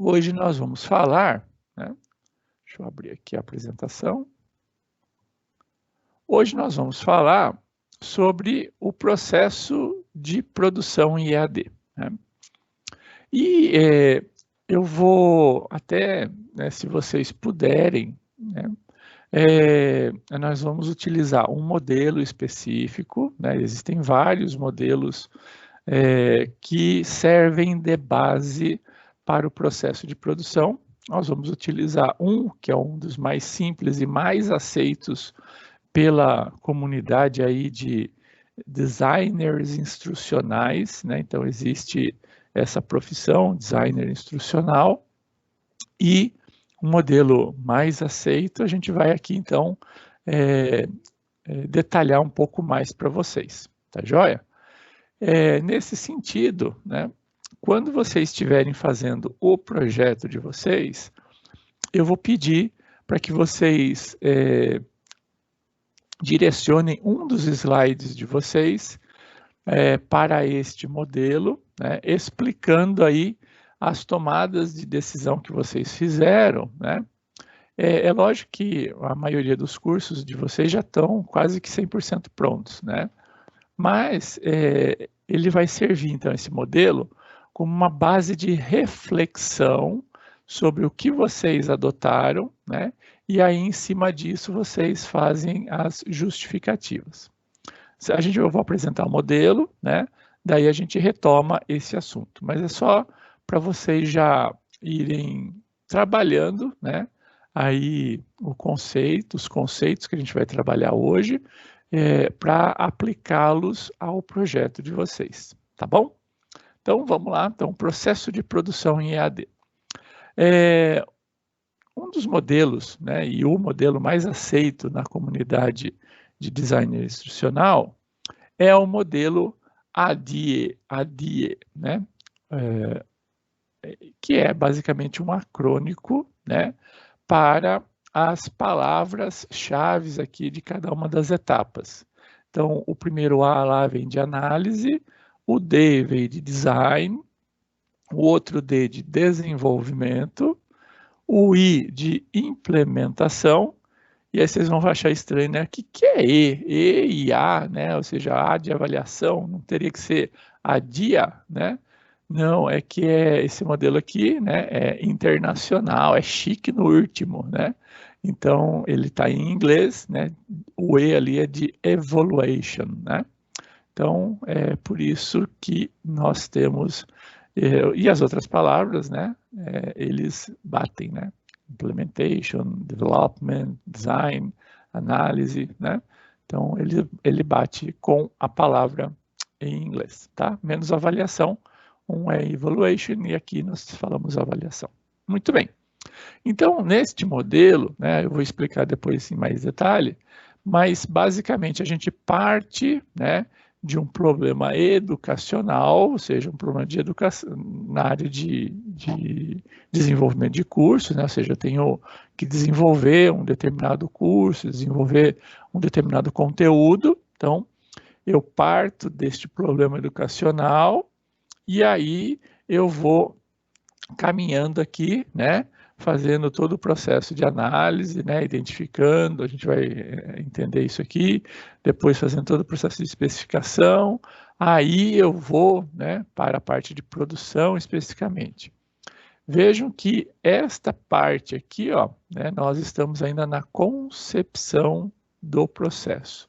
Hoje nós vamos falar, né? Deixa eu abrir aqui a apresentação. Hoje nós vamos falar sobre o processo de produção em EAD, né? E eu vou até, né, se vocês puderem, né, nós vamos utilizar um modelo específico, né? Existem vários modelos que servem de base para o processo de produção. Nós vamos utilizar um, que é um dos mais simples e mais aceitos pela comunidade aí de designers instrucionais, né? Então existe essa profissão, designer instrucional, e um modelo mais aceito, a gente vai aqui então detalhar um pouco mais para vocês, tá joia? Nesse sentido, né, quando vocês estiverem fazendo o projeto de vocês, eu vou pedir para que vocês direcionem um dos slides de vocês para este modelo, né, explicando aí as tomadas de decisão que vocês fizeram, né? É lógico que a maioria dos cursos de vocês já estão quase que 100% prontos, né? Mas ele vai servir, então, esse modelo, como uma base de reflexão sobre o que vocês adotaram, né? E aí, em cima disso, vocês fazem as justificativas. Eu vou apresentar o modelo, né? Daí a gente retoma esse assunto, mas é só para vocês já irem trabalhando, né? Aí os conceitos que a gente vai trabalhar hoje, para aplicá-los ao projeto de vocês, tá bom? Então vamos lá, então processo de produção em EAD. Um dos modelos, né, e o modelo mais aceito na comunidade de designer instrucional é o modelo ADIE, né, que é basicamente um acrônico, né, para as palavras-chave aqui de cada uma das etapas. Então, o primeiro A lá vem de análise, o D vem de design, o outro D de desenvolvimento, o I de implementação, e aí vocês vão achar estranho, né? O que é E? E e A, né? Ou seja, A de avaliação, não teria que ser ADIA, né? Não, é que esse modelo aqui, né, é internacional, é chique no último, né? Então, ele está em inglês, né? O E ali é de evaluation, né? Então, é por isso que nós temos, e as outras palavras, né? Eles batem, né? Implementation, development, design, análise, né? Então, ele bate com a palavra em inglês, tá? Menos avaliação, um é evaluation e aqui nós falamos avaliação. Muito bem. Então, neste modelo, né, eu vou explicar depois em mais detalhe, mas basicamente a gente parte, né, de um problema educacional, ou seja, um problema de educação na área de desenvolvimento de curso, né, ou seja, eu tenho que desenvolver um determinado curso, desenvolver um determinado conteúdo, então eu parto deste problema educacional e aí eu vou caminhando aqui, né, fazendo todo o processo de análise, né, identificando, a gente vai entender isso aqui, depois fazendo todo o processo de especificação, aí eu vou, né, para a parte de produção especificamente. Vejam que esta parte aqui, ó, né, nós estamos ainda na concepção do processo.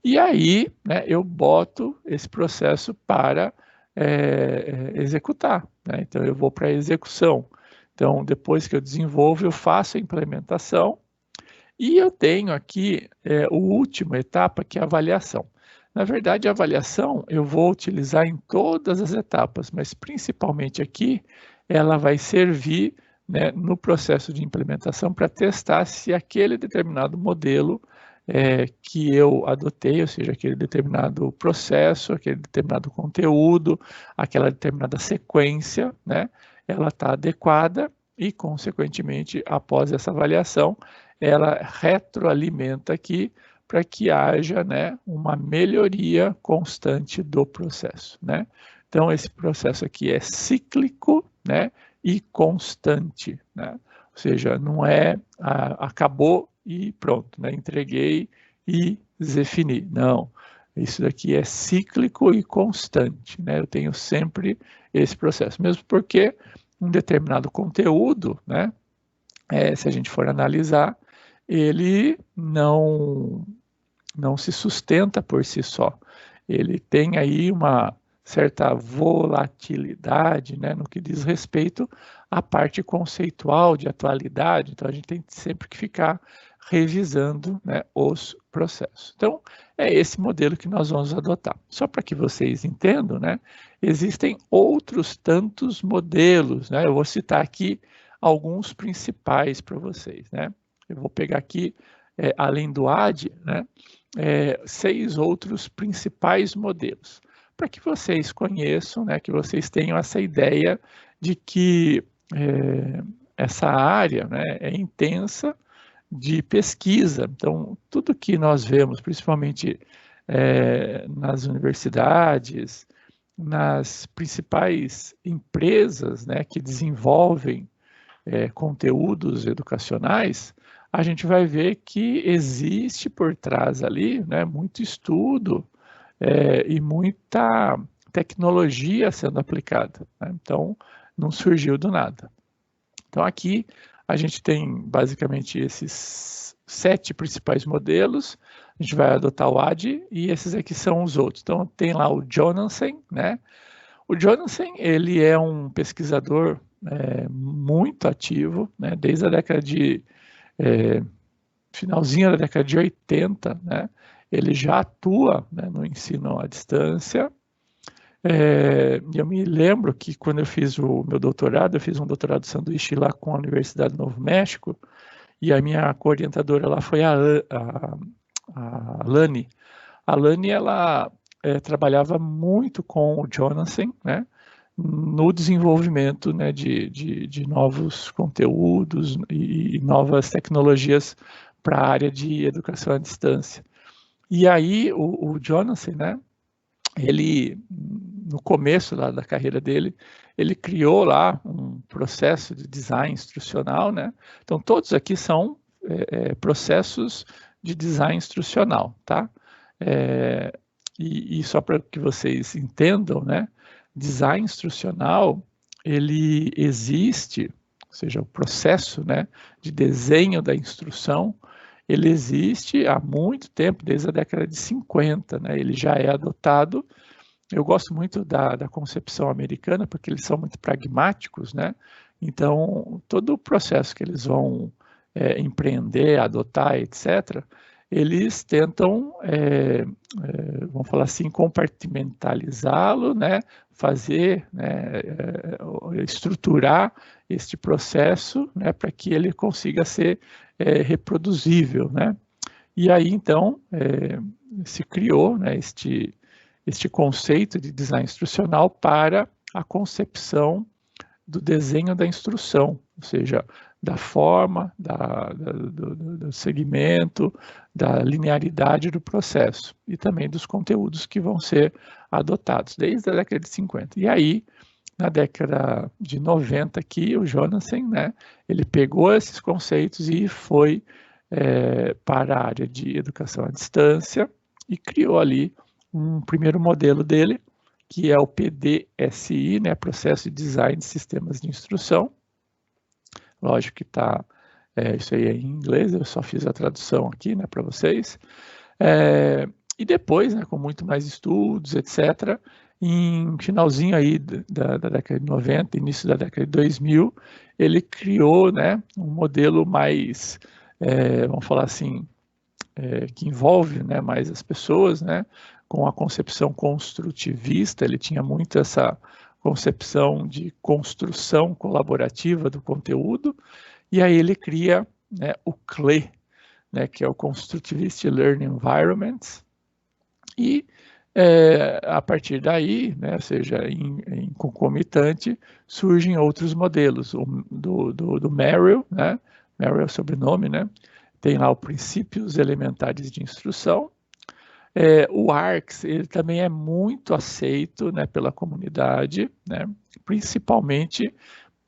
E aí, né, eu boto esse processo para executar, né? Então eu vou para a execução. Então, depois que eu desenvolvo, eu faço a implementação e eu tenho aqui a última etapa, que é a avaliação. Na verdade, a avaliação eu vou utilizar em todas as etapas, mas principalmente aqui, ela vai servir, né, no processo de implementação para testar se aquele determinado modelo que eu adotei, ou seja, aquele determinado processo, aquele determinado conteúdo, aquela determinada sequência, né, ela está adequada e, consequentemente, após essa avaliação, ela retroalimenta aqui para que haja, né, uma melhoria constante do processo, né? Então, esse processo aqui é cíclico, né, e constante, né? Ou seja, não é acabou e pronto, né? Entreguei e defini. Não, isso daqui é cíclico e constante, né? Eu tenho sempre esse processo, mesmo porque um determinado conteúdo, né? Se a gente for analisar, ele não se sustenta por si só. Ele tem aí uma certa volatilidade, né, no que diz respeito à parte conceitual de atualidade. Então, a gente tem sempre que ficar revisando, né, os processos. Então, é esse modelo que nós vamos adotar. Só para que vocês entendam, né, existem outros tantos modelos, né? Eu vou citar aqui alguns principais para vocês, né? Eu vou pegar aqui, além do AD, né, 6 outros principais modelos, para que vocês conheçam, né, que vocês tenham essa ideia de que essa área, né, é intensa de pesquisa. Então, tudo que nós vemos, principalmente nas universidades, nas principais empresas, né, que desenvolvem conteúdos educacionais, a gente vai ver que existe por trás ali, né, muito estudo e muita tecnologia sendo aplicada, né? Então, não surgiu do nada. Então, aqui a gente tem basicamente esses 7 principais modelos. A gente vai adotar o AD e esses aqui são os outros. Então, tem lá o Jonathan, né? O Jonathan, ele é um pesquisador muito ativo, né? Desde a década de finalzinho da década de 80, né? Ele já atua, né, no ensino à distância. Eu me lembro que quando eu fiz o meu doutorado, eu fiz um doutorado de sanduíche lá com a Universidade do Novo México, e a minha co-orientadora lá foi a Lani. A Lani, ela trabalhava muito com o Jonathan, né, no desenvolvimento, né, de novos conteúdos e novas tecnologias para a área de educação à distância. E aí o Jonathan, né, ele, no começo lá da carreira dele, ele criou lá um processo de design instrucional, né? Então, todos aqui são processos de design instrucional, tá? E só para que vocês entendam, né? Design instrucional, ele existe, ou seja, o processo, né, de desenho da instrução, ele existe há muito tempo, desde a década de 50, né? Ele já é adotado. Eu gosto muito da concepção americana, porque eles são muito pragmáticos, né? Então, todo o processo que eles vão empreender, adotar, etc., eles tentam, vamos falar assim, compartimentalizá-lo, né? Fazer, né, estruturar este processo, né, para que ele consiga ser reproduzível, né? E aí, então, se criou, né, este conceito de design instrucional para a concepção do desenho da instrução, ou seja, da forma, do segmento, da linearidade do processo e também dos conteúdos que vão ser adotados desde a década de 50. E aí, na década de 90 aqui, o Jonathan, né, ele pegou esses conceitos e foi para a área de educação à distância e criou ali um primeiro modelo dele, que é o PDSI, né, Processo de Design de Sistemas de Instrução. Lógico que está, isso aí é em inglês, eu só fiz a tradução aqui, né, para vocês. E depois, né, com muito mais estudos, etc., em finalzinho aí da década de 90, início da década de 2000, ele criou, né, um modelo mais, vamos falar assim, que envolve, né, mais as pessoas, né, com a concepção construtivista. Ele tinha muito essa concepção de construção colaborativa do conteúdo, e aí ele cria, né, o CLE, né, que é o Constructivist Learning Environments, e a partir daí, né, ou seja, em concomitante, surgem outros modelos, do Merrill, né, Merrill é o sobrenome, né, tem lá os princípios elementares de instrução. O ARCS, ele também é muito aceito, né, pela comunidade, né, principalmente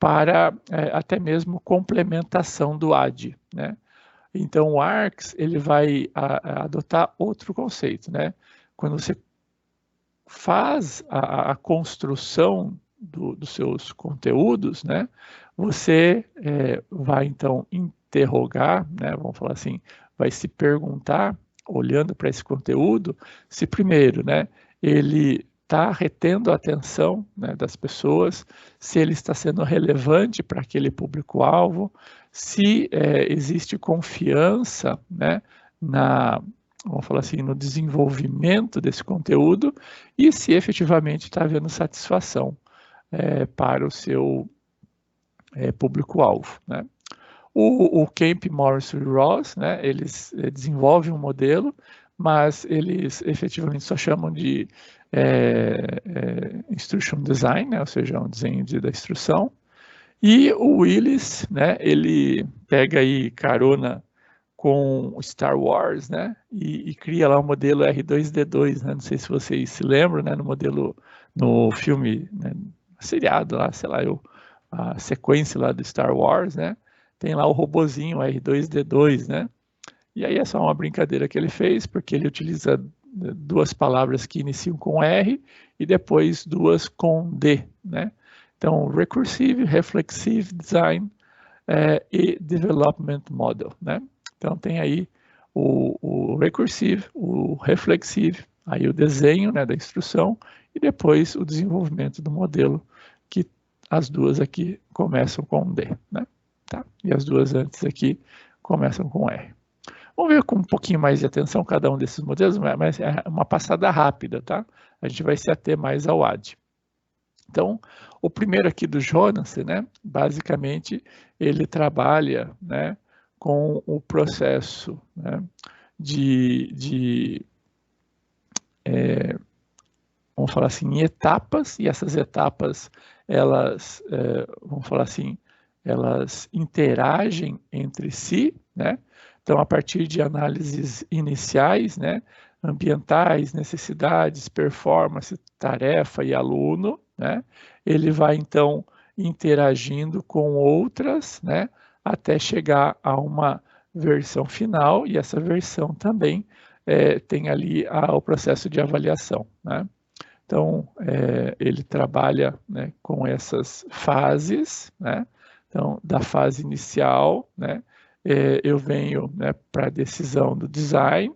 para até mesmo complementação do AD, né? Então, o ARCS ele vai adotar outro conceito, né? Quando você faz a construção dos seus conteúdos, né? Você vai então interrogar, né? Vamos falar assim, vai se perguntar, olhando para esse conteúdo, se primeiro, né? Ele está retendo a atenção, né, das pessoas, se ele está sendo relevante para aquele público-alvo, se existe confiança, né, vamos falar assim, no desenvolvimento desse conteúdo e se efetivamente está havendo satisfação para o seu público-alvo, né. O Kemp, Morris e Ross, né, eles desenvolvem um modelo, mas eles efetivamente só chamam de Instruction Design, né, ou seja, um desenho da instrução. E o Willis, né, ele pega aí carona com Star Wars, né, e cria lá o modelo R2-D2, né, não sei se vocês se lembram, né, no filme, né, seriado lá, sei lá, a sequência lá do Star Wars, né, tem lá o robozinho R2-D2, né, e aí é só uma brincadeira que ele fez, porque ele utiliza duas palavras que iniciam com R e depois duas com D, né, então Recursive, Reflexive Design e Development Model, né. Então tem aí o recursive, o reflexive, aí o desenho, né, da instrução e depois o desenvolvimento do modelo, que as duas aqui começam com D, né? Tá? E as duas antes aqui começam com R. Vamos ver com um pouquinho mais de atenção cada um desses modelos, mas é uma passada rápida, tá? A gente vai se ater mais ao AD. Então, o primeiro aqui do Jonas, né, basicamente ele trabalha, né, com o processo, né, vamos falar assim, em etapas, e essas etapas, elas, vamos falar assim, elas interagem entre si, né? Então, a partir de análises iniciais, né, ambientais, necessidades, performance, tarefa e aluno, né, ele vai, então, interagindo com outras, né, até chegar a uma versão final, e essa versão também tem ali o processo de avaliação, né? Então, ele trabalha, né, com essas fases, né? Então, da fase inicial, né, eu venho, né, para a decisão do design,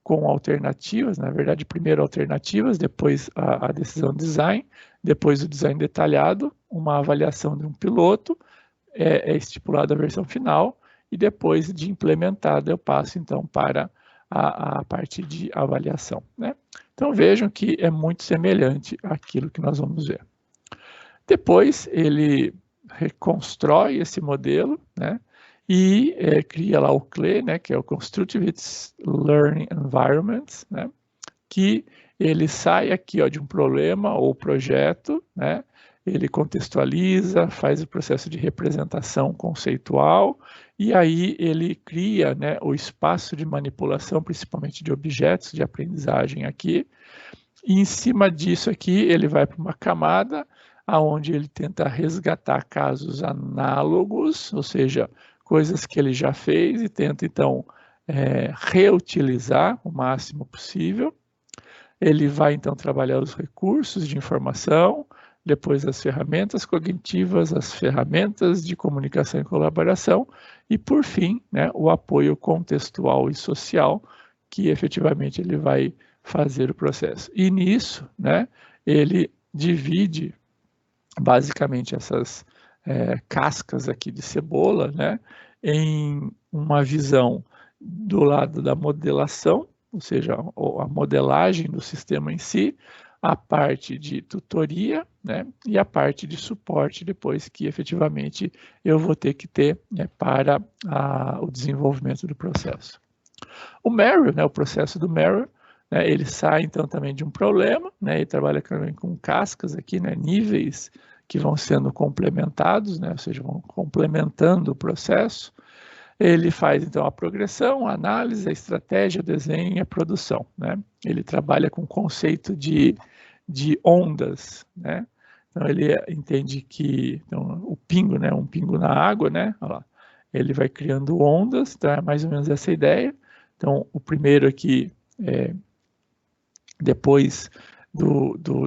com alternativas, na verdade, primeiro alternativas, depois a decisão do design, depois o design detalhado, uma avaliação de um piloto, estipulada a versão final, e depois de implementada eu passo então para a parte de avaliação, né? Então vejam que é muito semelhante àquilo que nós vamos ver. Depois ele reconstrói esse modelo, né? E cria lá o CLE, né, que é o Constructive Learning Environment, né, que ele sai aqui ó, de um problema ou projeto, né, ele contextualiza, faz o processo de representação conceitual, e aí ele cria, né, o espaço de manipulação, principalmente de objetos de aprendizagem aqui, e em cima disso aqui ele vai para uma camada onde ele tenta resgatar casos análogos, ou seja, coisas que ele já fez e tenta então reutilizar o máximo possível. Ele vai então trabalhar os recursos de informação, depois as ferramentas cognitivas, as ferramentas de comunicação e colaboração e, por fim, né, o apoio contextual e social, que efetivamente ele vai fazer o processo. E nisso, né, ele divide basicamente essas cascas aqui de cebola, né, em uma visão do lado da modelação, ou seja, a modelagem do sistema em si, a parte de tutoria, né, e a parte de suporte depois que efetivamente eu vou ter que ter, né, para o desenvolvimento do processo. O Merrill, né, o processo do Merrill, né, ele sai então também de um problema, né, e trabalha também com cascas aqui, né, níveis que vão sendo complementados, né, ou seja, vão complementando o processo. Ele faz, então, a progressão, a análise, a estratégia, o desenho e a produção, né? Ele trabalha com o conceito de ondas, né? Então, ele entende que então, o pingo, né, um pingo na água, né, olha lá, ele vai criando ondas, então é mais ou menos essa ideia. Então, o primeiro aqui, depois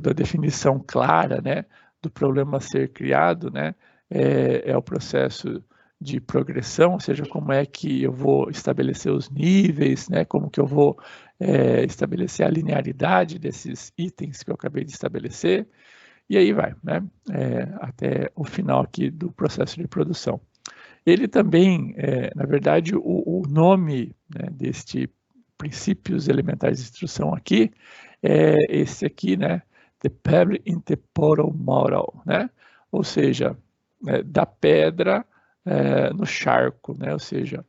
da definição clara, né, do problema a ser criado, né, é o processo de progressão, ou seja, como é que eu vou estabelecer os níveis, né, como que eu vou estabelecer a linearidade desses itens que eu acabei de estabelecer, e aí vai, né, até o final aqui do processo de produção. Ele também, na verdade, o nome, né, deste princípios elementares de instrução aqui é esse aqui, né, The Pebble in the Portal Model, né, ou seja, da pedra no charco, né, ou seja,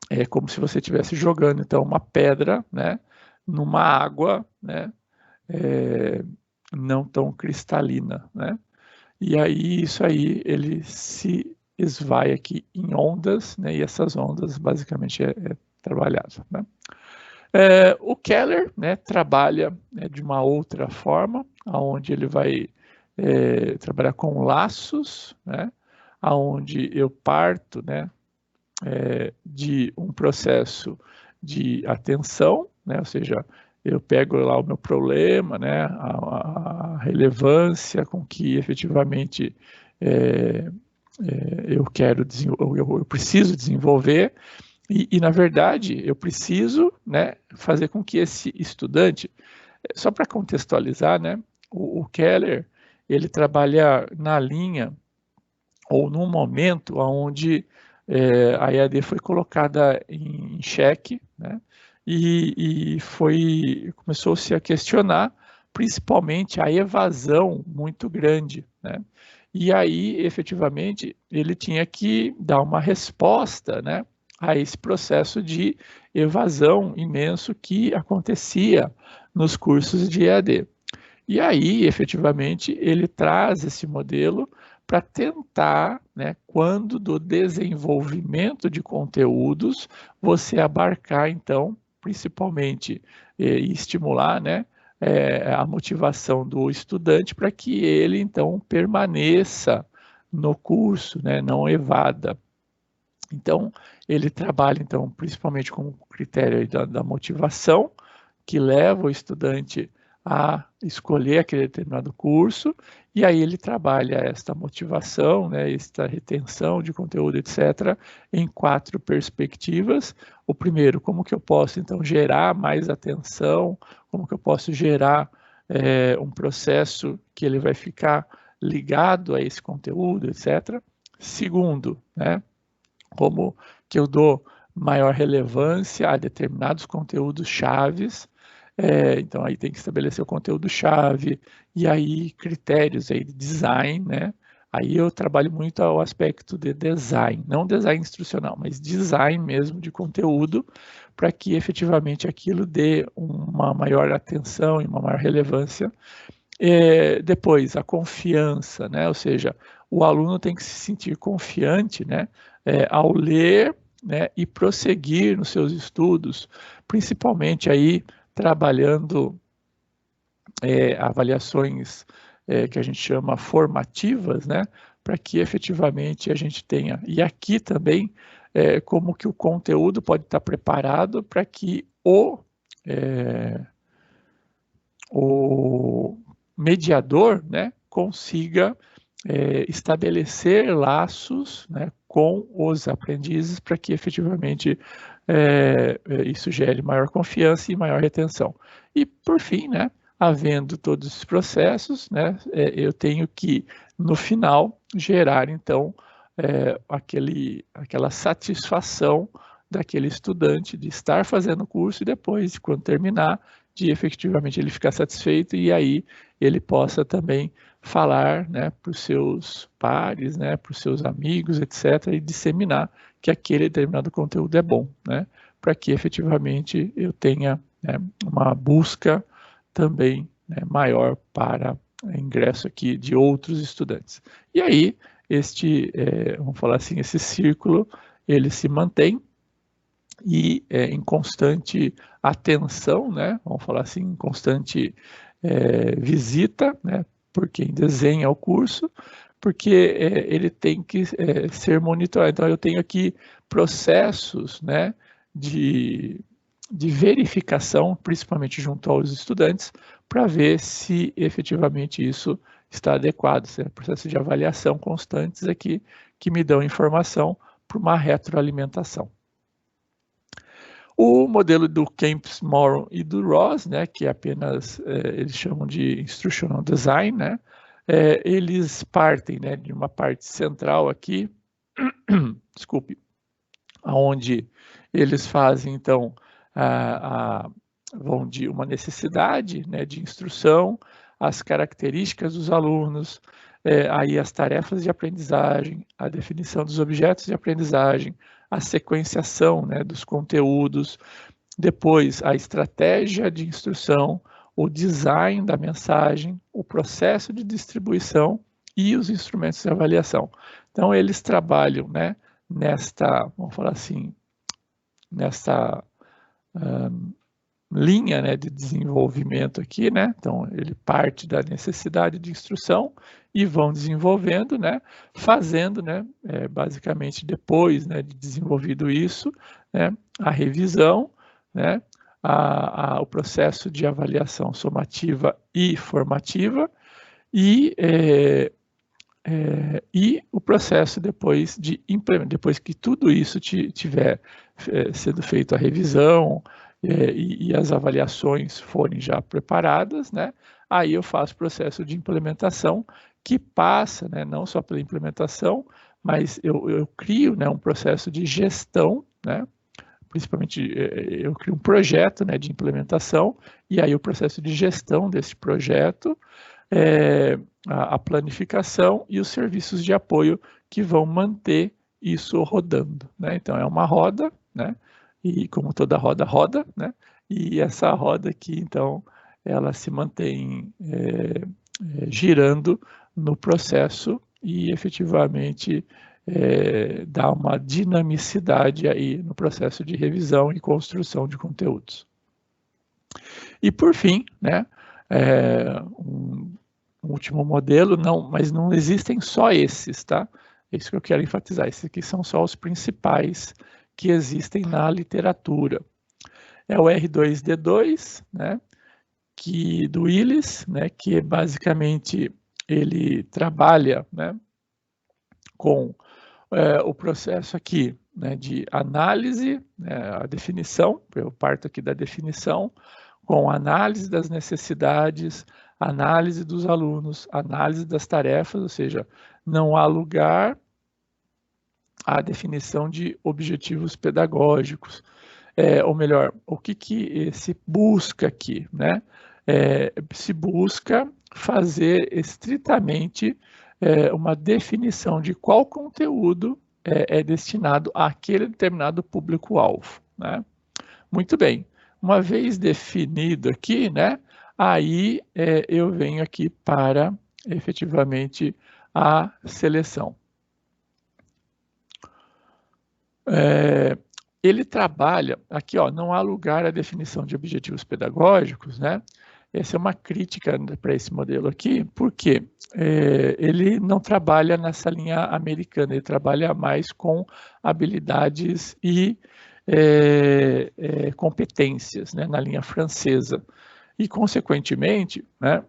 é como se você estivesse jogando então uma pedra, né, numa água, né, não tão cristalina, né? E aí isso aí ele se esvai aqui em ondas, né? E essas ondas basicamente é trabalhado, né? O Keller, né, trabalha, né, de uma outra forma, aonde ele vai trabalhar com laços, né? Aonde eu parto, né, de um processo de atenção, né? Ou seja, eu pego lá o meu problema, né? A relevância com que efetivamente eu quero eu preciso desenvolver e na verdade eu preciso, né, fazer com que esse estudante, só para contextualizar, né, o Keller ele trabalha na linha ou num momento onde a EAD foi colocada em xeque, né? E começou-se a questionar principalmente a evasão muito grande, né? E aí, efetivamente, ele tinha que dar uma resposta, né, a esse processo de evasão imenso que acontecia nos cursos de EAD. E aí, efetivamente, ele traz esse modelo para tentar, né, quando do desenvolvimento de conteúdos, você abarcar, então, principalmente, e estimular, né, a motivação do estudante para que ele, então, permaneça no curso, né, não evada. Então, ele trabalha, então, principalmente com o critério da motivação, que leva o estudante a escolher aquele determinado curso, e aí ele trabalha esta motivação, né, esta retenção de conteúdo, etc., em 4 perspectivas. O primeiro, como que eu posso, então, gerar mais atenção, como que eu posso gerar um processo que ele vai ficar ligado a esse conteúdo, etc. Segundo, né, como que eu dou maior relevância a determinados conteúdos chaves. Então aí tem que estabelecer o conteúdo-chave e aí critérios aí de design, né? Aí eu trabalho muito o aspecto de design, não design instrucional, mas design mesmo de conteúdo, para que efetivamente aquilo dê uma maior atenção e uma maior relevância. Depois, a confiança, né? Ou seja, o aluno tem que se sentir confiante, né, ao ler, né, e prosseguir nos seus estudos, principalmente aí trabalhando avaliações que a gente chama formativas, né, para que efetivamente a gente tenha. E aqui também, como que o conteúdo pode estar preparado para que o mediador, né, consiga estabelecer laços, né, com os aprendizes para que efetivamente isso gere maior confiança e maior retenção. E por fim, né, havendo todos esses processos, eu tenho que no final gerar então aquela satisfação daquele estudante de estar fazendo o curso e depois, quando terminar, de efetivamente ele ficar satisfeito e aí ele possa também falar, né, para os seus pares, né, para os seus amigos, etc., e disseminar que aquele determinado conteúdo é bom, né, para que efetivamente eu tenha, né, uma busca também, né, maior para ingresso aqui de outros estudantes. E aí, vamos falar assim, esse círculo, ele se mantém e em constante atenção, né, vamos falar assim, em constante visita, né, por quem desenha o curso, porque ele tem que ser monitorado. Então, eu tenho aqui processos, né, de verificação, principalmente junto aos estudantes, para ver se efetivamente isso está adequado. São processos de avaliação constantes aqui que me dão informação para uma retroalimentação. O modelo do Kempis, Moron e do Ross, né, que é apenas, eles chamam de Instructional Design, né, eles partem, né, de uma parte central aqui, desculpe, onde eles fazem, então, vão de uma necessidade, né, de instrução, as características dos alunos, aí as tarefas de aprendizagem, a definição dos objetos de aprendizagem, a sequenciação, né, dos conteúdos, depois a estratégia de instrução, o design da mensagem, o processo de distribuição e os instrumentos de avaliação. Então, eles trabalham, né, nesta, vamos falar assim, nesta linha, né, de desenvolvimento aqui, né? Então, ele parte da necessidade de instrução e vão desenvolvendo, né, fazendo, né, basicamente depois, né, de desenvolvido isso, né, a revisão, né, o processo de avaliação somativa e formativa e o processo depois de implementação, depois que tudo isso tiver sendo feito a revisão e as avaliações forem já preparadas, né, aí eu faço o processo de implementação que passa, né, não só pela implementação, mas eu crio, né, um processo de gestão, né, principalmente eu crio um projeto, né, de implementação e aí o processo de gestão desse projeto, a planificação e os serviços de apoio que vão manter isso rodando, né? Então é uma roda, né? E como toda roda, roda, né? E essa roda aqui, então, ela se mantém girando no processo e efetivamente dá uma dinamicidade aí no processo de revisão e construção de conteúdos. E por fim, né? Um último modelo, mas não existem só esses, tá? É isso que eu quero enfatizar. Esses aqui são só os principais que existem na literatura. É o R2D2, né? Que do Willis, né? Que basicamente ele trabalha, né? Com o processo aqui, né? De análise, né, a definição. Eu parto aqui da definição, com análise das necessidades, análise dos alunos, análise das tarefas, ou seja, não há lugar à definição de objetivos pedagógicos. Ou melhor, o que se busca aqui, né? Se busca fazer estritamente uma definição de qual conteúdo é destinado àquele determinado público-alvo, né? Muito bem. Uma vez definido aqui, né, aí eu venho aqui para efetivamente a seleção. Ele trabalha aqui, ó, não há lugar à definição de objetivos pedagógicos, né? Essa é uma crítica para esse modelo aqui, porque ele não trabalha nessa linha americana, ele trabalha mais com habilidades e competências, né, na linha francesa. E, consequentemente, né,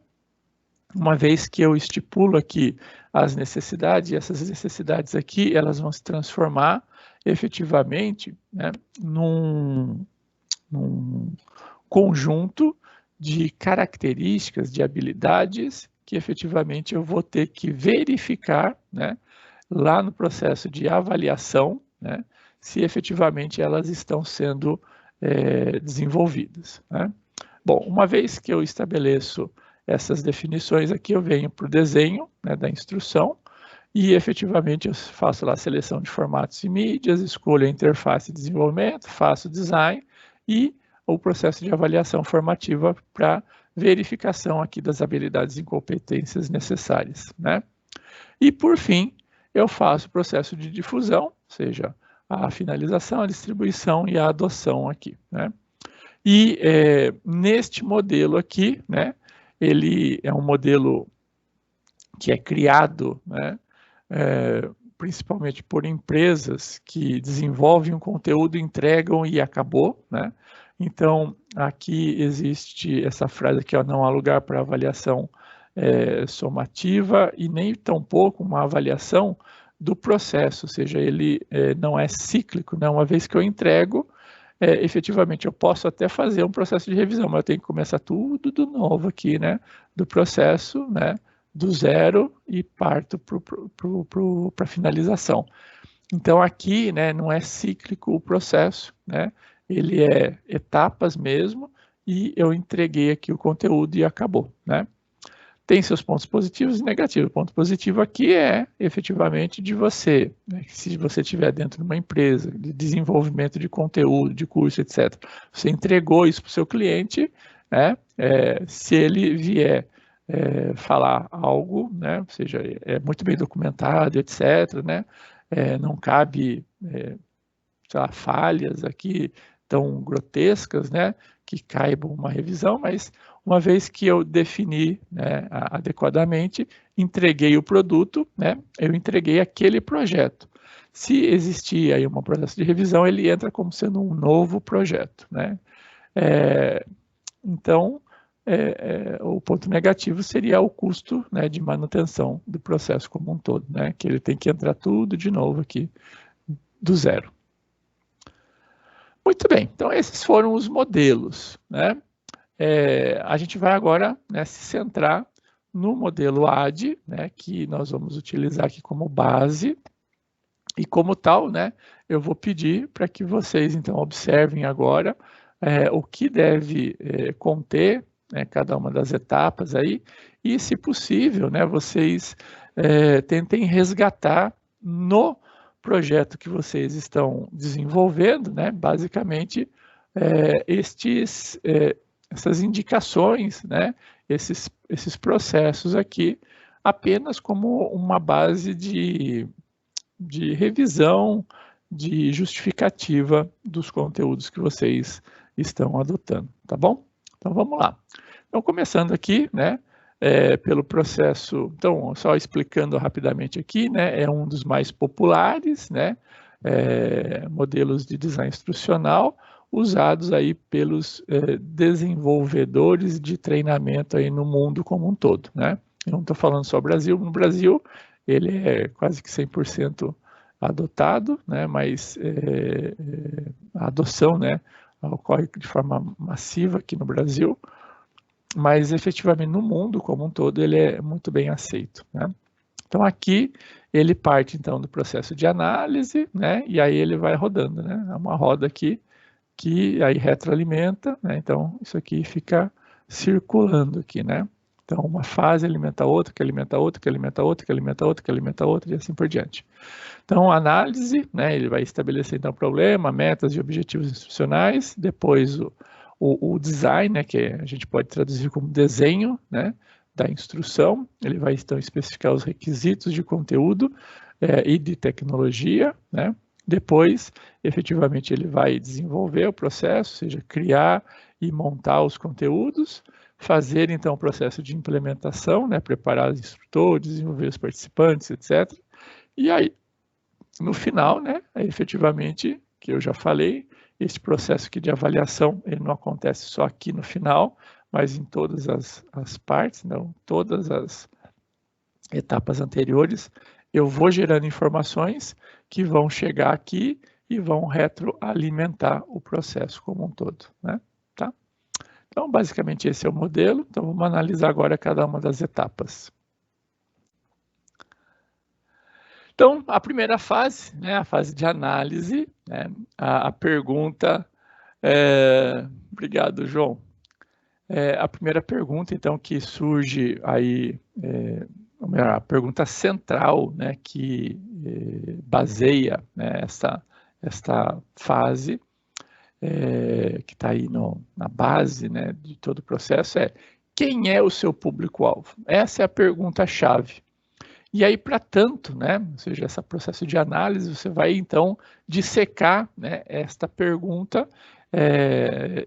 uma vez que eu estipulo aqui as necessidades, e essas necessidades aqui, elas vão se transformar efetivamente, né, num conjunto de características, de habilidades, que efetivamente eu vou ter que verificar, né, lá no processo de avaliação, né, se efetivamente elas estão sendo desenvolvidas, né? Bom, uma vez que eu estabeleço essas definições aqui, eu venho para o desenho, né, da instrução e efetivamente eu faço lá a seleção de formatos e mídias, escolho a interface de desenvolvimento, faço design e o processo de avaliação formativa para verificação aqui das habilidades e competências necessárias, né? E por fim, eu faço o processo de difusão, ou seja, a finalização, a distribuição e a adoção aqui, né? E neste modelo aqui, né, ele é um modelo que é criado, né, principalmente por empresas que desenvolvem um conteúdo, entregam e acabou, né? Então, aqui existe essa frase aqui, ó, não há lugar para avaliação somativa e nem tampouco uma avaliação do processo, ou seja, ele não é cíclico, né? Uma vez que eu entrego, efetivamente eu posso até fazer um processo de revisão, mas eu tenho que começar tudo do novo aqui, né? Do processo, né? Do zero e parto para a finalização. Então aqui, né, não é cíclico o processo, né? Ele é etapas mesmo e eu entreguei aqui o conteúdo e acabou, né? Tem seus pontos positivos e negativos. O ponto positivo aqui é efetivamente de você, né, se você estiver dentro de uma empresa de desenvolvimento de conteúdo, de curso, etc. Você entregou isso para o seu cliente, né? Se ele vier falar algo, né, ou seja, é muito bem documentado, etc., né, não cabe, sei lá, falhas aqui tão grotescas, né, que caibam uma revisão, mas uma vez que eu defini, né, adequadamente, entreguei o produto, né, eu entreguei aquele projeto. Se existir aí um processo de revisão, ele entra como sendo um novo projeto, né. Então, o ponto negativo seria o custo, né, de manutenção do processo como um todo, né, que ele tem que entrar tudo de novo aqui do zero. Muito bem, então esses foram os modelos, né? A gente vai agora, né, se centrar no modelo AD, né, que nós vamos utilizar aqui como base, e como tal, né, eu vou pedir para que vocês então observem agora o que deve conter, né, cada uma das etapas aí, e se possível, né, vocês tentem resgatar no projeto que vocês estão desenvolvendo, né, basicamente essas indicações, né, esses processos aqui, apenas como uma base de revisão, de justificativa dos conteúdos que vocês estão adotando, tá bom? Então vamos lá. Então começando aqui, né, pelo processo, então só explicando rapidamente aqui, né, é um dos mais populares, né, modelos de design instrucional usados aí pelos desenvolvedores de treinamento aí no mundo como um todo, né? Eu não estou falando só Brasil, no Brasil ele é quase que 100% adotado, né, mas a adoção, né, ocorre de forma massiva aqui no Brasil, mas efetivamente no mundo como um todo ele é muito bem aceito, né? Então aqui ele parte então do processo de análise, né, e aí ele vai rodando, né, é uma roda aqui que aí retroalimenta, né, então isso aqui fica circulando aqui, né? Então uma fase alimenta outra, que alimenta outra, que alimenta outra, que alimenta outra, que alimenta outra e assim por diante. Então a análise, né, ele vai estabelecer então o problema, metas e objetivos instrucionais, depois o design, né, que a gente pode traduzir como desenho, né, da instrução, ele vai então especificar os requisitos de conteúdo e de tecnologia, né? Depois, efetivamente, ele vai desenvolver o processo, ou seja, criar e montar os conteúdos, fazer então o processo de implementação, né, preparar os instrutores, desenvolver os participantes, etc. E aí, no final, né, efetivamente, que eu já falei, esse processo aqui de avaliação, ele não acontece só aqui no final, mas em todas as partes, não, todas as etapas anteriores, eu vou gerando informações que vão chegar aqui e vão retroalimentar o processo como um todo, né? Tá? Então, basicamente, esse é o modelo. Então, vamos analisar agora cada uma das etapas. Então, a primeira fase, né, a fase de análise, né, a pergunta... Obrigado, João. A primeira pergunta, então, que surge aí, a pergunta central, né, que baseia, né, esta fase, que está aí na base, né, de todo o processo, quem é o seu público-alvo? Essa é a pergunta-chave. E aí, para tanto, né, ou seja, esse processo de análise, você vai, então, dissecar, né, esta pergunta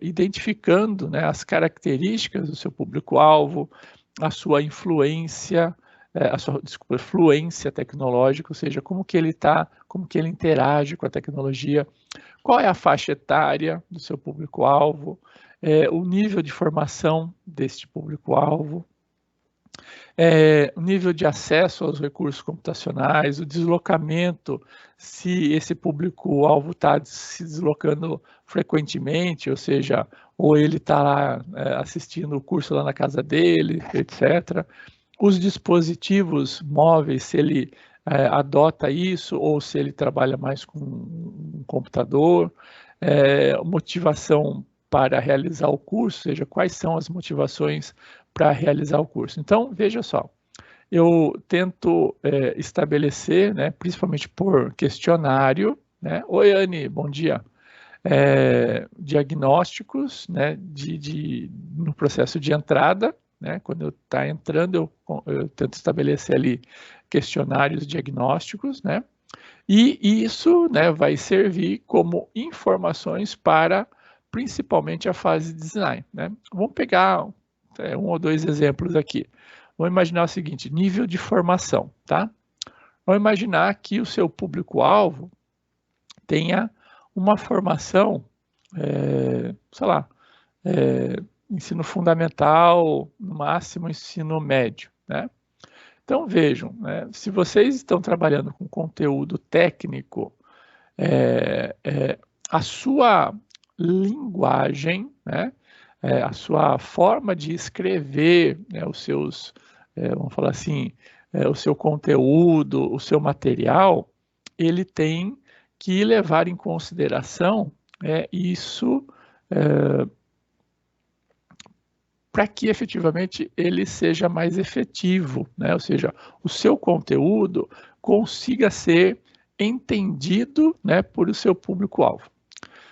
identificando, né, as características do seu público-alvo, a sua influência, fluência tecnológica, ou seja, como que ele está, como que ele interage com a tecnologia, qual é a faixa etária do seu público-alvo, o nível de formação deste público-alvo, o nível de acesso aos recursos computacionais, o deslocamento, se esse público-alvo está se deslocando frequentemente, ou seja, ou ele está lá assistindo o curso lá na casa dele, etc. Os dispositivos móveis, se ele adota isso ou se ele trabalha mais com um computador, motivação para realizar o curso, ou seja, quais são as motivações para realizar o curso. Então, veja só, eu tento estabelecer, né, principalmente por questionário, né? Oi, Anne, bom dia. Diagnósticos, né, no processo de entrada, né, quando está entrando, eu tento estabelecer ali questionários diagnósticos, né, e isso, né, vai servir como informações para principalmente a fase de design, né. Vamos pegar um ou dois exemplos aqui. Vamos imaginar o seguinte, nível de formação, tá? Vamos imaginar que o seu público-alvo tenha uma formação, sei lá, ensino fundamental, no máximo ensino médio, né? Então vejam, né, se vocês estão trabalhando com conteúdo técnico, a sua linguagem, né, a sua forma de escrever, né, os seus, vamos falar assim, o seu conteúdo, o seu material, ele tem que levar em consideração isso para que efetivamente ele seja mais efetivo, né? Ou seja, o seu conteúdo consiga ser entendido, né, por o seu público-alvo.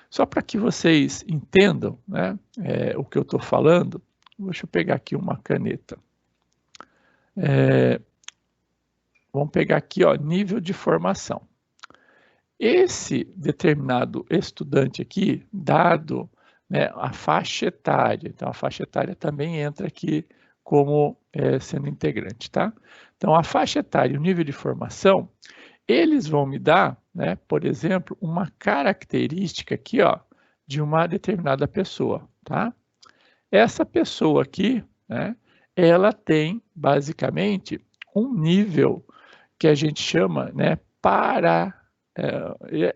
Só para que vocês entendam, né, o que eu estou falando, deixa eu pegar aqui uma caneta. Vamos pegar aqui, ó, nível de formação. Esse determinado estudante aqui, dado, né, a faixa etária, então a faixa etária também entra aqui como sendo integrante, tá? Então a faixa etária e o nível de formação, eles vão me dar, né, por exemplo, uma característica aqui, ó, de uma determinada pessoa, tá? Essa pessoa aqui, né, ela tem basicamente um nível que a gente chama, né,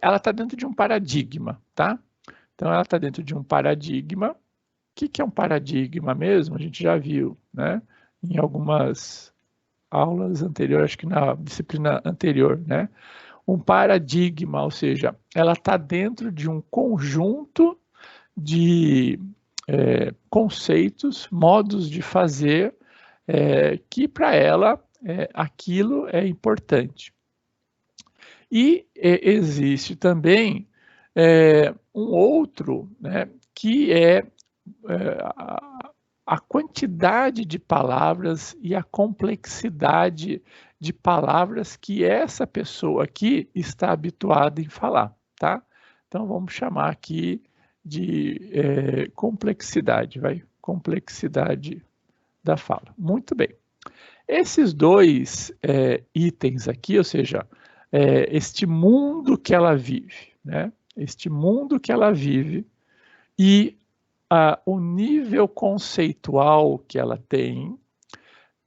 ela está dentro de um paradigma, tá? Então ela está dentro de um paradigma. O que é um paradigma mesmo? A gente já viu, né, em algumas aulas anteriores, acho que na disciplina anterior, né? Um paradigma, ou seja, ela está dentro de um conjunto de conceitos, modos de fazer, que para ela aquilo é importante. E existe também um outro, né, que é a quantidade de palavras e a complexidade de palavras que essa pessoa aqui está habituada em falar, tá? Então vamos chamar aqui de complexidade, vai? Complexidade da fala. Muito bem. Esses dois itens aqui, ou seja, este mundo que ela vive, né? Este mundo que ela vive e o nível conceitual que ela tem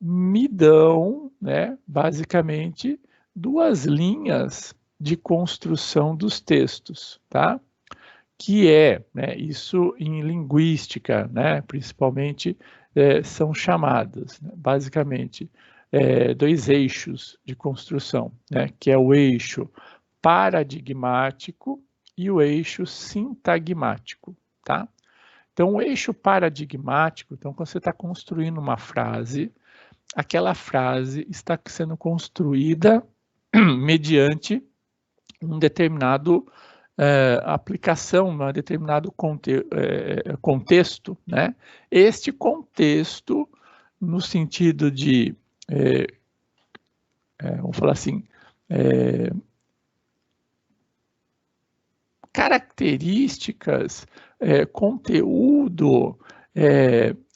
me dão, né, basicamente, duas linhas de construção dos textos, tá? Que né, isso em linguística, né, principalmente, são chamadas, né, basicamente, dois eixos de construção, né, que é o eixo paradigmático e o eixo sintagmático, tá? Então, o eixo paradigmático, então, quando você está construindo uma frase, aquela frase está sendo construída mediante um determinado aplicação, um determinado contexto, né? Este contexto, no sentido de, vamos falar assim, características, conteúdo,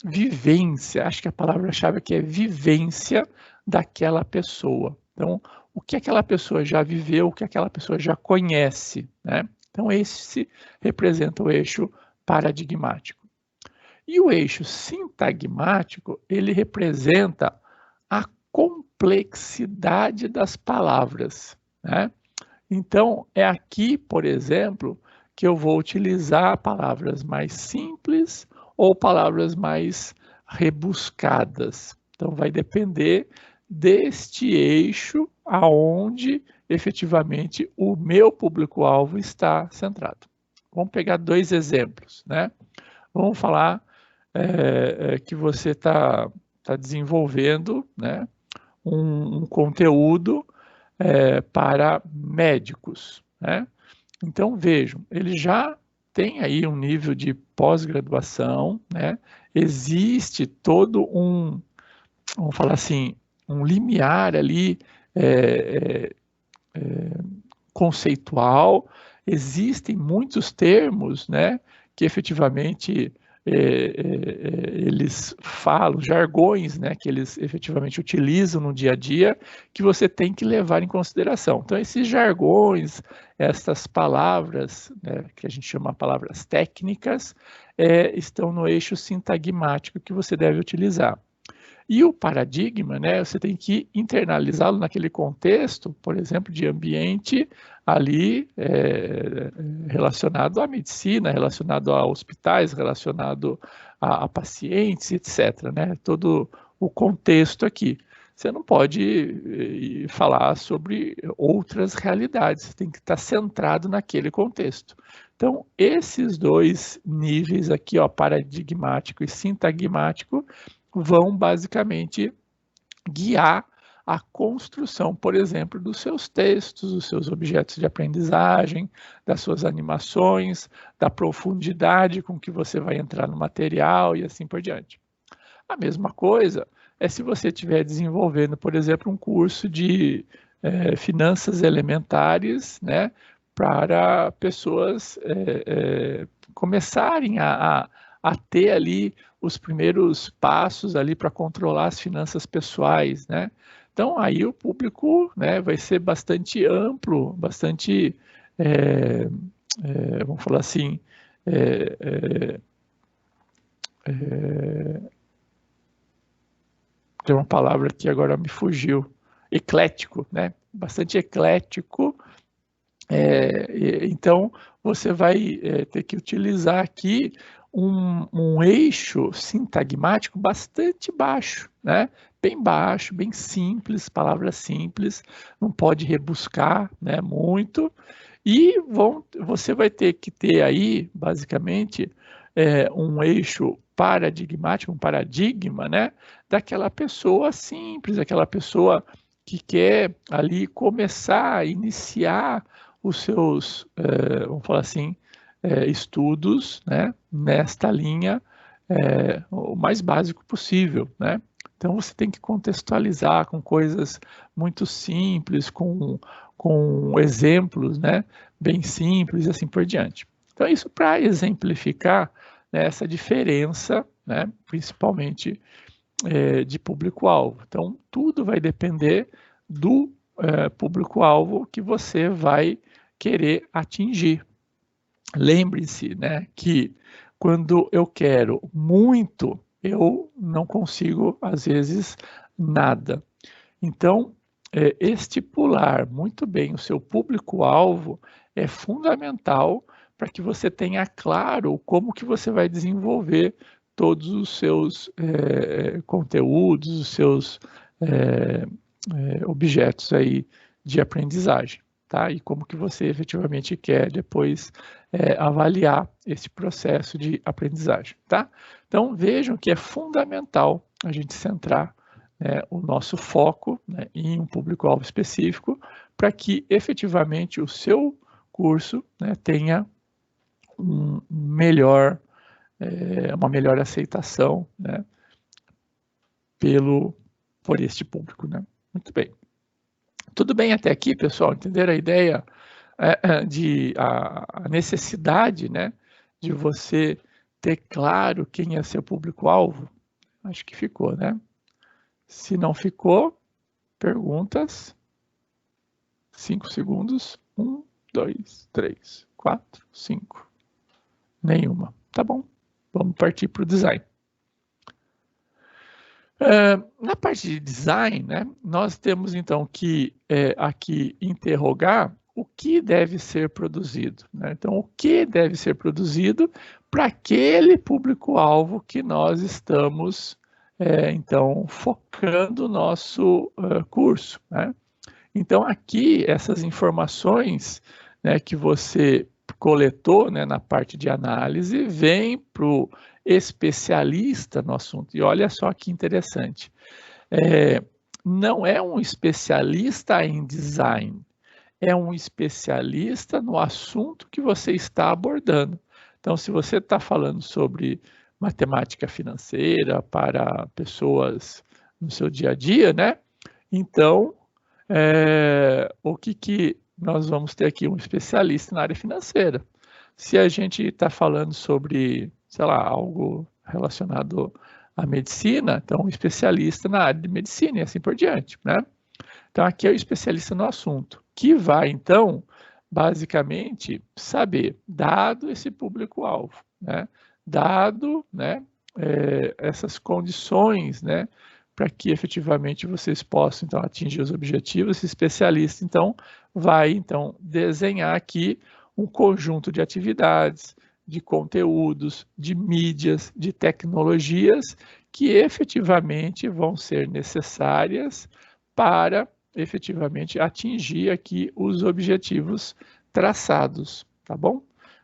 vivência, acho que a palavra-chave aqui é vivência daquela pessoa. Então, o que aquela pessoa já viveu, o que aquela pessoa já conhece, né? Então, esse representa o eixo paradigmático. E o eixo sintagmático, ele representa a complexidade das palavras, né? Então, é aqui, por exemplo, que eu vou utilizar palavras mais simples ou palavras mais rebuscadas. Então, vai depender deste eixo aonde efetivamente o meu público-alvo está centrado. Vamos pegar 2 exemplos, né? Vamos falar que você está desenvolvendo, né, um conteúdo para médicos, né? Então, vejam, ele já tem aí um nível de pós-graduação, né? Existe todo vamos falar assim, um limiar ali conceitual, existem muitos termos, né, que efetivamente eles falam, jargões, né, que eles efetivamente utilizam no dia a dia, que você tem que levar em consideração. Então, esses jargões, essas palavras, né, que a gente chama de palavras técnicas, estão no eixo sintagmático que você deve utilizar. E o paradigma, né, você tem que internalizá-lo naquele contexto, por exemplo, de ambiente ali relacionado à medicina, relacionado a hospitais, relacionado a pacientes, etc., né, todo o contexto aqui. Você não pode falar sobre outras realidades, você tem que estar centrado naquele contexto. Então, esses 2 níveis aqui, ó, paradigmático e sintagmático, vão basicamente guiar a construção, por exemplo, dos seus textos, dos seus objetos de aprendizagem, das suas animações, da profundidade com que você vai entrar no material e assim por diante. A mesma coisa é se você estiver desenvolvendo, por exemplo, um curso de finanças elementares, né, para pessoas começarem a ter ali os primeiros passos ali para controlar as finanças pessoais, né? Então, aí o público, né, vai ser bastante amplo, bastante, vamos falar assim, tem uma palavra que agora me fugiu, eclético, né? Bastante eclético. Então, você vai ter que utilizar aqui um eixo sintagmático bastante baixo, né? Bem baixo, bem simples, palavras simples, não pode rebuscar, né, muito, e você vai ter que ter aí, basicamente, um eixo paradigmático, um paradigma, né, daquela pessoa simples, aquela pessoa que quer ali começar a iniciar os seus, vamos falar assim, estudos, né, nesta linha o mais básico possível, né? Então você tem que contextualizar com coisas muito simples, com exemplos, né, bem simples e assim por diante. Então isso para exemplificar, né, essa diferença, né, principalmente de público-alvo. Então tudo vai depender do público-alvo que você vai querer atingir. Lembre-se, né, que quando eu quero muito, eu não consigo, às vezes, nada. Então, estipular muito bem o seu público-alvo é fundamental para que você tenha claro como que você vai desenvolver todos os seus conteúdos, os seus objetos aí de aprendizagem. Tá? E como que você efetivamente quer depois avaliar esse processo de aprendizagem, tá? Então vejam que é fundamental a gente centrar, né, o nosso foco, né, em um público-alvo específico para que efetivamente o seu curso, né, tenha uma melhor aceitação, né, por este público, né? Muito bem. Tudo bem até aqui, pessoal? Entenderam a ideia a necessidade, né, de você ter claro quem é seu público-alvo? Acho que ficou, né? Se não ficou, perguntas. 5 segundos. 1, 2, 3, 4, 5. Nenhuma. Tá bom. Vamos partir para o design. Na parte de design, né, nós temos então que aqui interrogar o que deve ser produzido, né? Então, o que deve ser produzido para aquele público-alvo que nós estamos então focando o nosso curso, né? Então, aqui, essas informações, né, que você coletou, né, na parte de análise, vem para o especialista no assunto. E olha só que interessante. Não é um especialista em design, é um especialista no assunto que você está abordando. Então, se você está falando sobre matemática financeira para pessoas no seu dia a dia, né? Então, o que nós vamos ter aqui? Um especialista na área financeira. Se a gente está falando sobre, sei lá, algo relacionado à medicina, então um especialista na área de medicina e assim por diante, né? Então aqui é o especialista no assunto, que vai então, basicamente, saber, dado esse público-alvo, né? Dado, né, essas condições, né, para que efetivamente vocês possam então atingir os objetivos, esse especialista então vai então desenhar aqui um conjunto de atividades, de conteúdos, de mídias, de tecnologias que efetivamente vão ser necessárias para efetivamente atingir aqui os objetivos traçados, tá bom?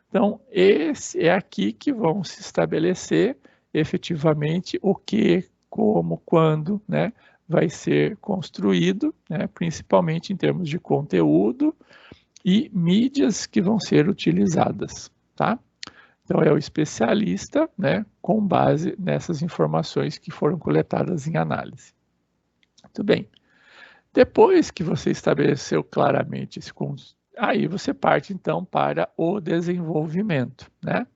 Então, esse é aqui que vão se estabelecer efetivamente o que, como, quando, né, vai ser construído, né, principalmente em termos de conteúdo e mídias que vão ser utilizadas, tá? Então, é o especialista, né, com base nessas informações que foram coletadas em análise. Muito bem. Depois que você estabeleceu claramente esse conjunto, aí você parte, então, para o desenvolvimento, né?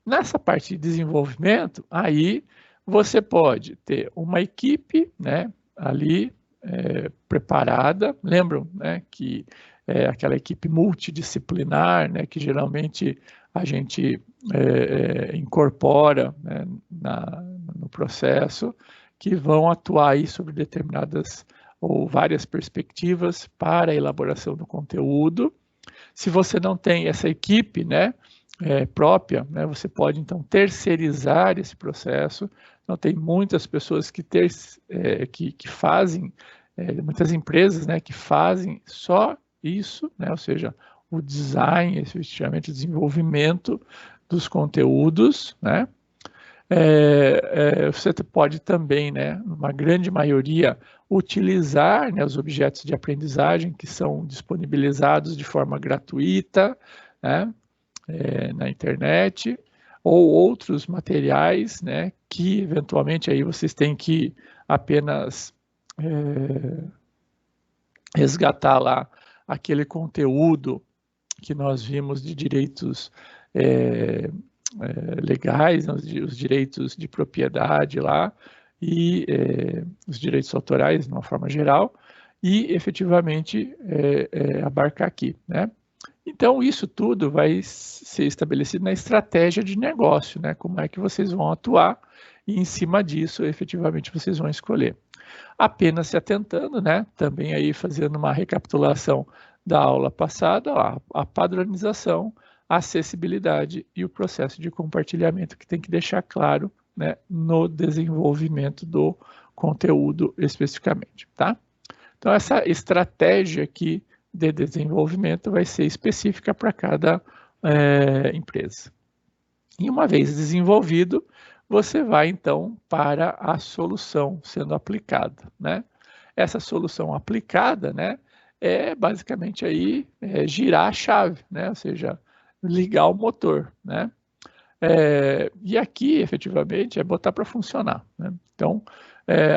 Nessa parte de desenvolvimento, aí você pode ter uma equipe, né, ali preparada. Lembram, né, que é aquela equipe multidisciplinar, né, que geralmente a gente incorpora, né, no processo, que vão atuar aí sobre determinadas ou várias perspectivas para a elaboração do conteúdo. Se você não tem essa equipe, né, própria, né, você pode então terceirizar esse processo. Então tem muitas pessoas que fazem, muitas empresas, né, que fazem só isso, né, ou seja, o design, efetivamente o desenvolvimento dos conteúdos, né. Você pode também, né, uma grande maioria, utilizar, né, os objetos de aprendizagem que são disponibilizados de forma gratuita, né, na internet, ou outros materiais, né, que eventualmente aí vocês têm que apenas resgatar lá aquele conteúdo que nós vimos de direitos legais, os direitos de propriedade lá e os direitos autorais de uma forma geral, e efetivamente abarcar aqui, né? Então, isso tudo vai ser estabelecido na estratégia de negócio, né? Como é que vocês vão atuar e em cima disso, efetivamente, vocês vão escolher. Apenas se atentando, né? Também aí fazendo uma recapitulação da aula passada, a padronização, a acessibilidade e o processo de compartilhamento que tem que deixar claro, né, no desenvolvimento do conteúdo especificamente, tá? Então, essa estratégia aqui de desenvolvimento vai ser específica para cada empresa. E uma vez desenvolvido, você vai então para a solução sendo aplicada, né? Essa solução aplicada, né, é basicamente aí girar a chave, né? Ou seja, ligar o motor, né? E aqui, efetivamente, é botar para funcionar, né? Então,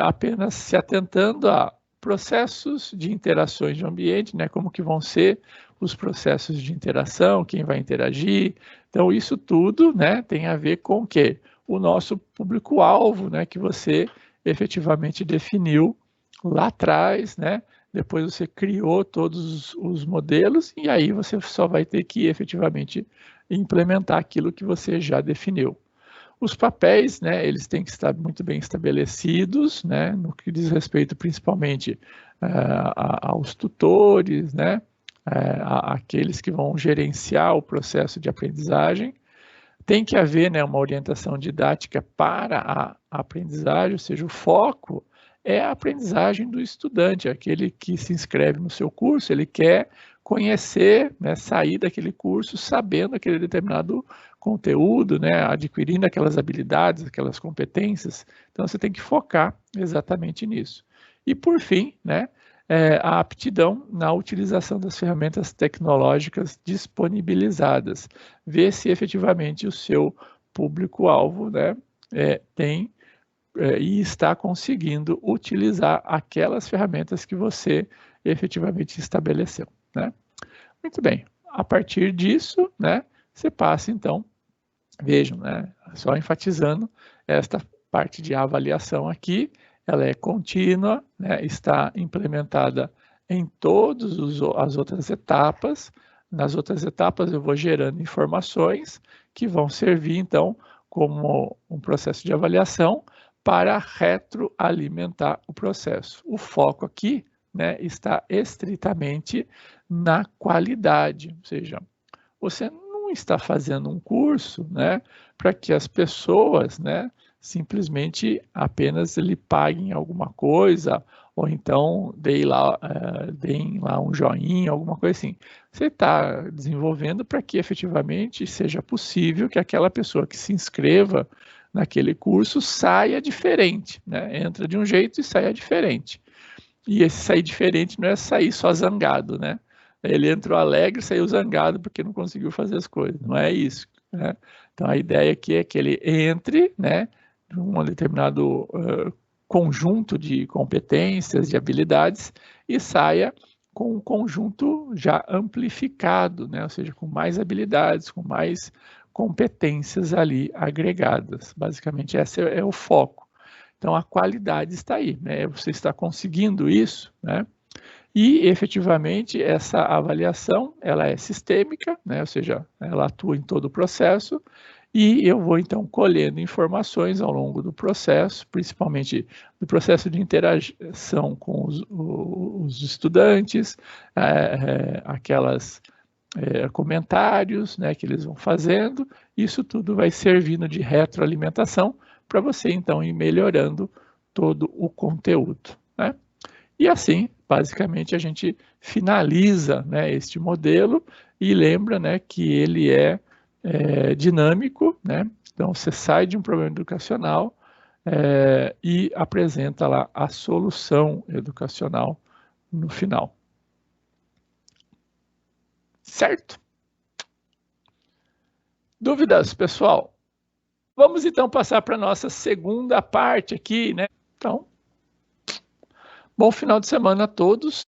apenas se atentando a processos de interações de ambiente, né? Como que vão ser os processos de interação, quem vai interagir. Então, isso tudo, né, tem a ver com o quê? O nosso público-alvo, né, que você efetivamente definiu lá atrás, né? Depois você criou todos os modelos e aí você só vai ter que efetivamente implementar aquilo que você já definiu. Os papéis, né, eles têm que estar muito bem estabelecidos, né, no que diz respeito principalmente aos tutores, né, aqueles que vão gerenciar o processo de aprendizagem. Tem que haver, né, uma orientação didática para a aprendizagem, ou seja, o foco é a aprendizagem do estudante, aquele que se inscreve no seu curso, ele quer conhecer, né, sair daquele curso sabendo aquele determinado conteúdo, né, adquirindo aquelas habilidades, aquelas competências. Então, você tem que focar exatamente nisso. E, por fim, né, a aptidão na utilização das ferramentas tecnológicas disponibilizadas. Ver se efetivamente o seu público-alvo, né, tem e está conseguindo utilizar aquelas ferramentas que você efetivamente estabeleceu, né? Muito bem, a partir disso, né, você passa então, vejam, né, só enfatizando esta parte de avaliação aqui, ela é contínua, né, está implementada em todas as outras etapas. Nas outras etapas eu vou gerando informações que vão servir então como um processo de avaliação para retroalimentar o processo. O foco aqui, né, está estritamente na qualidade, ou seja, você não está fazendo um curso, né, para que as pessoas, né, simplesmente apenas lhe paguem alguma coisa, ou então deem lá um joinha, alguma coisa assim. Você está desenvolvendo para que efetivamente seja possível que aquela pessoa que se inscreva naquele curso saia diferente, né? Entra de um jeito e saia diferente. E esse sair diferente não é sair só zangado, né? Ele entrou alegre e saiu zangado porque não conseguiu fazer as coisas. Não é isso, né? Então, a ideia aqui é que ele entre, né, num determinado conjunto de competências, de habilidades, e saia com um conjunto já amplificado, né? Ou seja, com mais habilidades, com mais competências ali agregadas. Basicamente, esse é o foco. Então, a qualidade está aí, né? Você está conseguindo isso, né? E, efetivamente, essa avaliação, ela é sistêmica, né? Ou seja, ela atua em todo o processo, e eu vou, então, colhendo informações ao longo do processo, principalmente do processo de interação com os estudantes, comentários, né, que eles vão fazendo. Isso tudo vai servindo de retroalimentação para você, então, ir melhorando todo o conteúdo, né? E assim, basicamente, a gente finaliza, né, este modelo e lembra, né, que ele é dinâmico, né? Então, você sai de um problema educacional e apresenta lá a solução educacional no final. Certo? Dúvidas, pessoal? Vamos então passar para a nossa segunda parte aqui, né? Então, bom final de semana a todos.